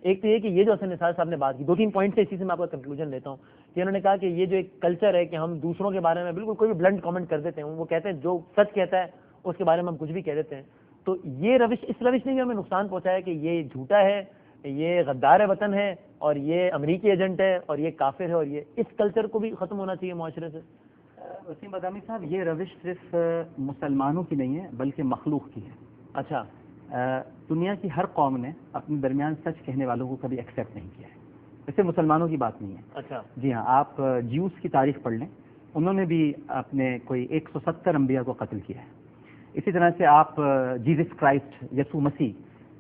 ایک تو یہ کہ یہ جو حسن نثار صاحب نے بات کی، 2-3 پوائنٹ سے اسی سے میں آپ کا کنکلوژن لیتا ہوں کہ انہوں نے کہا کہ یہ جو ایک کلچر ہے کہ ہم دوسروں کے بارے میں بالکل کوئی بھی بلنٹ کامنٹ کر دیتے ہیں، وہ کہتے ہیں جو سچ کہتا ہے اس کے بارے میں ہم کچھ بھی کہہ دیتے ہیں. تو یہ روش، اس روش نے بھی ہمیں نقصان پہنچایا کہ یہ جھوٹا ہے، یہ غدار وطن ہے، اور یہ امریکی ایجنٹ ہے، اور یہ کافر ہے، اور یہ اس کلچر کو بھی ختم ہونا چاہیے معاشرے سے. وسیم بادامی صاحب، یہ روش صرف مسلمانوں کی نہیں ہے بلکہ مخلوق کی ہے. اچھا. دنیا کی ہر قوم نے اپنے درمیان سچ کہنے والوں کو کبھی ایکسیپٹ نہیں کیا ہے. اسے مسلمانوں کی بات نہیں ہے. اچھا. جی ہاں، آپ جیوس کی تاریخ پڑھ لیں، انہوں نے بھی اپنے کوئی 170 انبیاء کو قتل کیا ہے. اسی طرح سے آپ جیزس کرائسٹ، یسوع مسیح،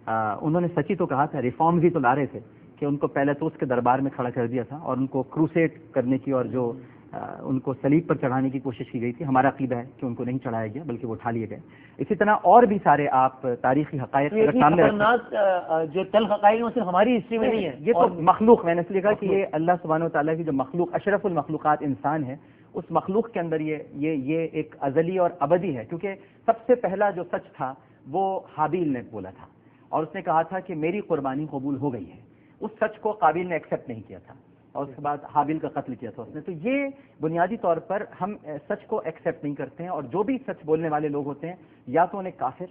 انہوں نے سچی تو کہا تھا، ریفارمز ہی تو لا رہے تھے کہ ان کو پہلے تو اس کے دربار میں کھڑا کر دیا تھا اور ان کو کروسیڈ کرنے کی اور جو ان کو صلیب پر چڑھانے کی کوشش کی گئی تھی. ہمارا عقیدہ ہے کہ ان کو نہیں چڑھایا گیا بلکہ وہ اٹھا لیے گئے. اسی طرح اور بھی سارے آپ تاریخی حقائق سامنے جو تلخ حقائق صرف ہماری ہسٹری میں نہیں ہے، یہ تو مخلوق، میں نے اس لیے کہا کہ یہ اللہ سبحانہ و تعالیٰ کی جو مخلوق، اشرف المخلوقات انسان ہے، اس مخلوق کے اندر یہ ایک ازلی اور ابدی ہے. کیونکہ سب سے پہلا جو سچ تھا وہ حابیل نے بولا تھا، اور اس نے کہا تھا کہ میری قربانی قبول ہو گئی ہے. اس سچ کو قابیل نے ایکسیپٹ نہیں کیا تھا اور اس کے بعد حابیل کا قتل کیا تھا اس نے. تو یہ بنیادی طور پر ہم سچ کو ایکسیپٹ نہیں کرتے ہیں، اور جو بھی سچ بولنے والے لوگ ہوتے ہیں یا تو انہیں کافر،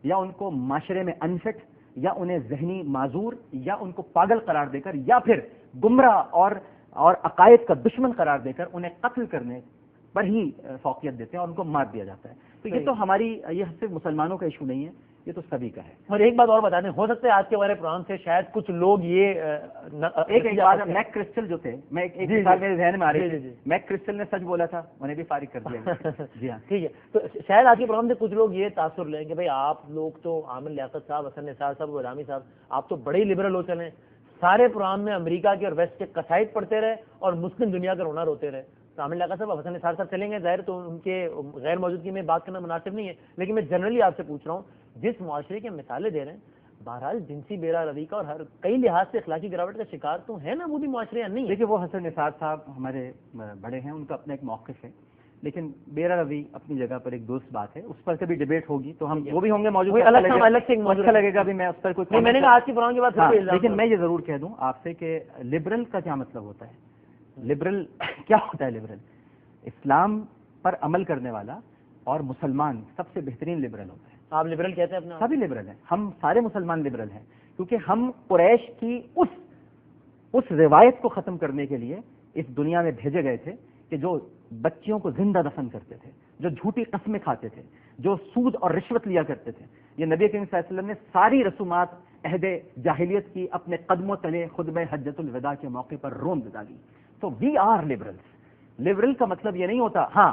یا ان کو معاشرے میں انفٹ، یا انہیں ذہنی معذور، یا ان کو پاگل قرار دے کر، یا پھر گمراہ اور عقائد کا دشمن قرار دے کر انہیں قتل کرنے پر ہی فوقیت دیتے ہیں اور ان کو مار دیا جاتا ہے. تو یہ تو یہ صرف مسلمانوں کا ایشو نہیں ہے، یہ تو سبھی کا ہے. اور ایک بات اور بتا دیں، ہو سکتا ہے آج کے ہمارے پروگرام سے شاید کچھ لوگ یہ ایک بات، میک کرسٹل جو تھے، میں ایک مثال میرے ذہن میں آ رہی ہے، میک کرسٹل نے سچ بولا تھا، انہیں بھی فارغ کر دیا. جی ہاں، ٹھیک ہے. تو شاید آج کے پروگرام سے کچھ لوگ یہ تاثر لیں کہ بھائی آپ لوگ تو عامر لیاقت صاحب، حسن نثار صاحب، بادامی صاحب، آپ تو بڑے ہی لبرل ہو چلے، سارے پروگرام میں امریکہ کے اور ویسٹ کے قصائد پڑھتے رہے اور مسلم دنیا کا رونا روتے رہے. تو عامر لیاقت صاحب، حسن نثار صاحب چلیں گے، ظاہر تو ان کے غیر موجودگی میں بات کرنا مناسب نہیں ہے، لیکن میں جنرلی آپ سے پوچھ رہا ہوں، جس معاشرے کی مثالیں دے رہے ہیں، بہرحال جنسی بیرا روی کا اور ہر کئی لحاظ سے اخلاقی گراوٹ کا شکار تو ہے نا وہ بھی معاشرے یا نہیں؟ دیکھیے، وہ حسن نثار صاحب ہمارے بڑے ہیں، ان کا اپنا ایک موقف ہے، لیکن بیرا روی اپنی جگہ پر ایک درست بات ہے. اس پر کبھی ڈیبیٹ ہوگی تو ہم وہ بھی ہوں گے موجود، اچھا لگے گا بھی، میں اس پر کوئی میں نے کہا آج کی پروگرام کے بعد. لیکن میں یہ ضرور کہہ دوں آپ سے کہ لبرل کا کیا مطلب ہوتا ہے. لبرل کیا ہوتا ہے؟ لبرل اسلام پر عمل کرنے والا اور مسلمان سب سے بہترین لبرل ہوتا ہے. آپ لبرل کہتے ہیں اپنا؟ سبھی لبرل ہیں، ہم سارے مسلمان لبرل ہیں، کیونکہ ہم قریش کی اس روایت کو ختم کرنے کے لیے اس دنیا میں بھیجے گئے تھے کہ جو بچیوں کو زندہ دفن کرتے تھے، جو جھوٹی قسمیں کھاتے تھے، جو سود اور رشوت لیا کرتے تھے. یہ نبی کریم صلی اللہ علیہ وسلم نے ساری رسومات عہد جاہلیت کی اپنے قدموں تلے خطبہ حجۃ الوداع کے موقع پر روند ڈالی. تو وی آر لبرلس. لبرل کا مطلب یہ نہیں ہوتا، ہاں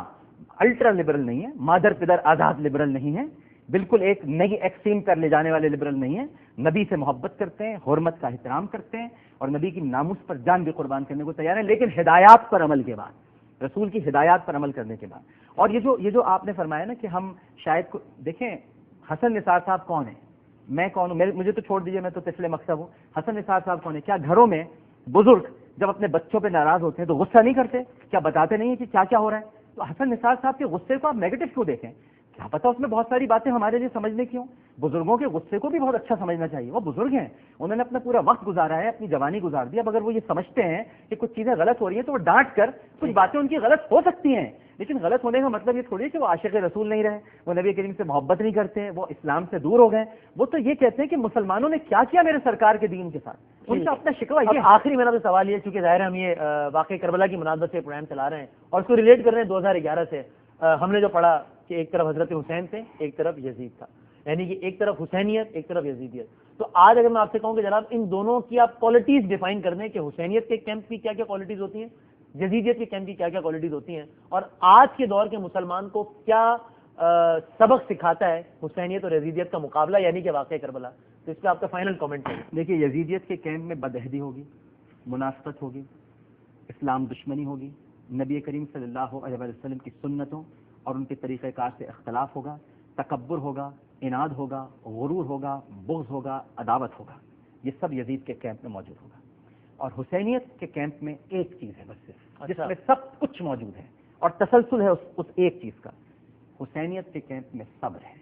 الٹرا لبرل نہیں ہے، مادر پدر آزاد لبرل نہیں ہے، بالکل ایک نئی ایکسٹریم پر لے جانے والے لبرل نہیں ہیں. نبی سے محبت کرتے ہیں، حرمت کا احترام کرتے ہیں، اور نبی کی ناموس پر جان بھی قربان کرنے کو تیار ہیں، لیکن ہدایات پر عمل کے بعد، رسول کی ہدایات پر عمل کرنے کے بعد. اور یہ جو آپ نے فرمایا نا کہ ہم شاید دیکھیں، حسن نثار صاحب کون ہیں، میں کون ہوں، مجھے تو چھوڑ دیجیے، میں تو طفل مکتب ہوں. حسن نثار صاحب کون ہیں؟ کیا گھروں میں بزرگ جب اپنے بچوں پہ ناراض ہوتے ہیں تو غصہ نہیں کرتے؟ کیا بتاتے نہیں ہیں کہ کیا کیا ہو رہا ہے؟ تو حسن نثار صاحب کے غصے کو آپ نیگیٹو کیوں دیکھیں؟ کیا پتا اس میں بہت ساری باتیں ہمارے لیے سمجھنے کی ہوں. بزرگوں کے غصے کو بھی بہت اچھا سمجھنا چاہیے. وہ بزرگ ہیں، انہوں نے اپنا پورا وقت گزارا ہے، اپنی جوانی گزار دی. اب اگر وہ یہ سمجھتے ہیں کہ کچھ چیزیں غلط ہو رہی ہیں تو وہ ڈانٹ کر، کچھ باتیں ان کی غلط ہو سکتی ہیں، لیکن غلط ہونے کا مطلب یہ تھوڑی ہے کہ وہ عاشق رسول نہیں رہے، وہ نبی کریم سے محبت نہیں کرتے، وہ اسلام سے دور ہو گئے. وہ تو یہ کہتے ہیں کہ مسلمانوں نے کیا کیا میرے سرکار کے دین کے ساتھ، ان کا اپنا شکوہ یہ. آخری میرا تو سوال یہ، چونکہ ظاہر ہم یہ واقعہ کربلا کی مناسبت سے پروگرام چلا رہے ہیں اور اس کو ریلیٹ کر رہے ہیں 2011 سے. ہم نے جو پڑھا کہ ایک طرف حضرت حسین تھے، ایک طرف یزید تھا، یعنی کہ ایک طرف حسینیت، ایک طرف یزیدیت. تو آج اگر میں آپ سے کہوں کہ جناب ان دونوں کی آپ کوالٹیز ڈیفائن کر دیں کہ حسینیت کے کیمپ کی کیا کیا کوالٹیز ہوتی ہیں، یزیدیت کے کیمپ کی کیا کیا کوالٹیز ہوتی ہیں، اور آج کے دور کے مسلمان کو کیا سبق سکھاتا ہے حسینیت اور یزیدیت کا مقابلہ، یعنی کہ واقعہ کربلا. تو اس پہ آپ کا فائنل کامنٹ ہے. دیکھیے، یزیدیت کے کیمپ میں بدعہدی ہوگی، منافقت ہوگی، اسلام دشمنی ہوگی، نبی کریم صلی اللہ علیہ وسلم کی سنتوں اور ان کے طریقہ کار سے اختلاف ہوگا، تکبر ہوگا، اناد ہوگا، غرور ہوگا، بغض ہوگا، عداوت ہوگا. یہ سب یزید کے کیمپ میں موجود ہوگا. اور حسینیت کے کیمپ میں ایک چیز ہے بس صرف، جس میں سب کچھ موجود ہے اور تسلسل ہے اس ایک چیز کا. حسینیت کے کیمپ میں صبر ہے.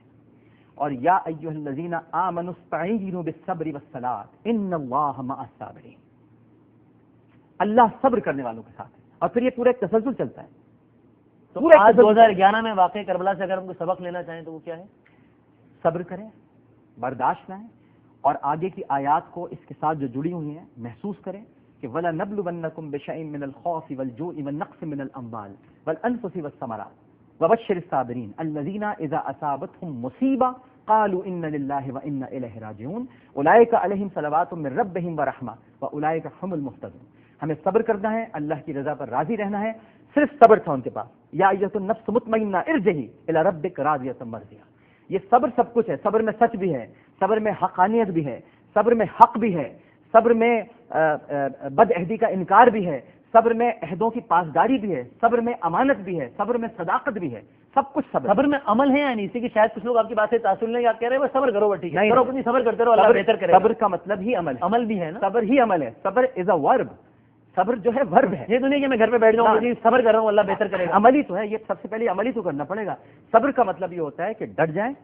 اور یا ایھا الذین آمنوا استعینوا بالصبر والصلاۃ ان اللہ مع الصابرین، اللہ صبر کرنے والوں کے ساتھ ہے۔ اور پھر یہ پورا ایک تسلسل چلتا ہے۔ تو آج 2011 میں واقع کربلا سے اگر ہم کو سبق لینا چاہیں تو وہ کیا ہے؟ صبر کریں، برداشت لائیں، اور آگے کی آیات کو اس کے ساتھ جو جڑی ہوئی ہیں محسوس کریں کہ وَلَنَبْلُوَنَّكُمْ بِشَيْءٍ مِّنَ الْخَوْفِ وَالْجُوعِ وَالنَّقْصِ مِّنَ الْأَمْوَالِ وَالْأَنفُسِ وَالثَّمَرَاتِ وَبَشِّرِ الصَّابِرِينَ الَّذِينَ إِذَا أَصَابَتْهُمْ مُصِيبَةٌ قَالُوا إِنَّ لِلَّهِ وَإِنَّا إِلَيْهِ رَاجِعُونَ أُولَٰئِكَ عَلَيْهِمْ صَلَوَاتٌ مِّن رَّبِّهِمْ وَرَحْمَةٌ وَأُولَٰئِكَ هُمُ الْمُهْتَدُونَ۔ ہمیں صبر کرنا ہے، اللہ کی رضا پر راضی رہنا ہے، صرف صبر تھا ان کے پاس۔ یا ایھا النفس مطمئنہ ارجعی الی ربک راضیۃ مرضیہ۔ یہ صبر سب کچھ ہے، صبر میں سچ بھی ہے، صبر میں حقانیت بھی ہے، صبر میں حق بھی ہے، صبر میں بد عہدی کا انکار بھی ہے، صبر میں عہدوں کی پاسداری بھی ہے، صبر میں امانت بھی ہے، صبر میں صداقت بھی ہے، سب کچھ صبر۔ صبر میں عمل ہے، یعنی اسی کہ شاید کچھ لوگ آپ کی بات سے تاثر لیں گے، آپ کہہ رہے ہیں صبر کرو، ٹھیک ہے کرو، اپنی صبر کرتے رہو، اللہ بہتر کرے گا۔ صبر کا مطلب ہی عمل ہے، عمل بھی ہے نا، صبر ہی عمل ہے۔ صبر از اے ورب، صبر جو ہے ورب ہے، یہ تو نہیں کہ میں گھر پہ بیٹھ جاؤں جی صبر کر رہا ہوں اللہ بہتر کرے گا۔ عملی تو ہے، یہ سب سے پہلے عملی تو کرنا پڑے گا۔ صبر کا مطلب یہ ہوتا ہے کہ ڈٹ جائیں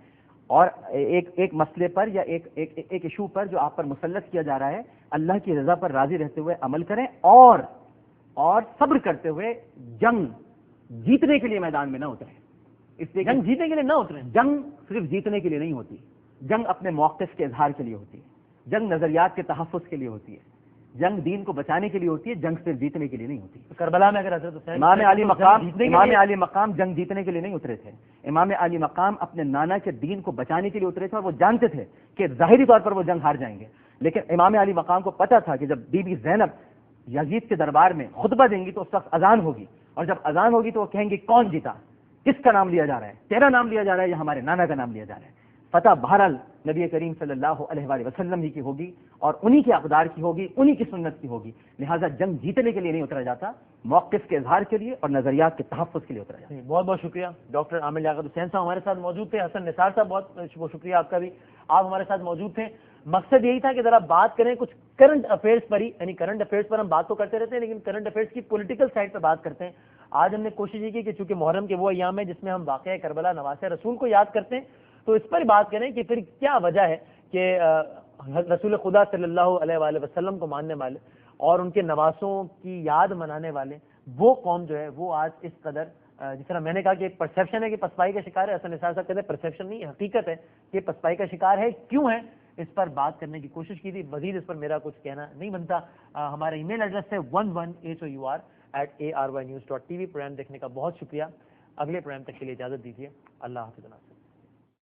اور ایک مسئلے پر یا ایک ایشو پر جو آپ پر مسلط کیا جا رہا ہے، اللہ کی رضا پر راضی رہتے ہوئے عمل کریں، اور صبر کرتے ہوئے جنگ جیتنے کے لیے میدان میں نہ اتریں۔ اس لیے جنگ جیتنے کے لیے نہ اتریں، جنگ صرف جیتنے کے لیے نہیں ہوتی، جنگ اپنے موقف کے اظہار کے لیے ہوتی ہے، جنگ نظریات کے تحفظ کے لیے ہوتی ہے، جنگ دین کو بچانے کے لیے ہوتی ہے، جنگ صرف جیتنے کے لیے نہیں ہوتی۔ کربلا میں اگر حضرت حسین امام علی مقام جنگ جیتنے کے لیے نہیں اترے تھے، امام علی مقام اپنے نانا کے دین کو بچانے کے لیے اترے تھے، اور وہ جانتے تھے کہ ظاہری طور پر وہ جنگ ہار جائیں گے، لیکن امام علی مقام کو پتا تھا کہ جب بی بی زینب یزید کے دربار میں خطبہ دیں گی تو اس وقت اذان ہوگی، اور جب اذان ہوگی تو وہ کہیں گے کون جیتا، کس کا نام لیا جا رہا ہے، تیرا نام لیا جا رہا ہے یا ہمارے نانا کا نام لیا جا رہا ہے۔ فتح بہرحال نبی کریم صلی اللہ علیہ وآلہ وسلم ہی کی ہوگی، اور انہی کے اقدار کی ہوگی، انہی کی سنت کی ہوگی، لہٰذا جنگ جیتنے کے لیے نہیں اترا جاتا، موقف کے اظہار کے لیے اور نظریات کے تحفظ کے لیے اترا جاتا ہے۔ بہت بہت شکریہ ڈاکٹر عامر لیاقت حسین صاحب ہمارے ساتھ موجود تھے، حسن نثار صاحب بہت بہت شکریہ آپ کا بھی، آپ ہمارے ساتھ موجود تھے۔ مقصد یہی تھا کہ ذرا بات کریں کچھ کرنٹ افیئرس پر ہی، یعنی کرنٹ افیئرس پر ہم بات تو کرتے رہتے ہیں لیکن کرنٹ افیئرس کی پولیٹیکل سائڈ پہ بات کرتے ہیں۔ آج ہم نے کوشش یہ کی کہ چونکہ محرم کے وہ ایام ہے جس میں ہم واقعہ کربلا نواسہ رسول کو یاد کرتے ہیں، تو اس پر بات کریں کہ پھر کیا وجہ ہے کہ رسول خدا صلی اللہ علیہ وآلہ وسلم کو ماننے والے اور ان کے نواسوں کی یاد منانے والے وہ قوم جو ہے وہ آج اس قدر، جس طرح میں نے کہا کہ ایک پرسیپشن ہے کہ پسپائی کا شکار ہے، حسن نثار صاحب کہتے ہیں پرسیپشن نہیں، حقیقت ہے کہ پسپائی کا شکار ہے، کیوں ہے، اس پر بات کرنے کی کوشش کی تھی۔ مزید اس پر میرا کچھ کہنا نہیں بنتا۔ ہمارا ای میل ایڈریس ہے 11hour@arYnews.tv۔ پروگرام دیکھنے کا بہت شکریہ، اگلے پروگرام تک کے لیے اجازت دیجیے، اللہ حافظ۔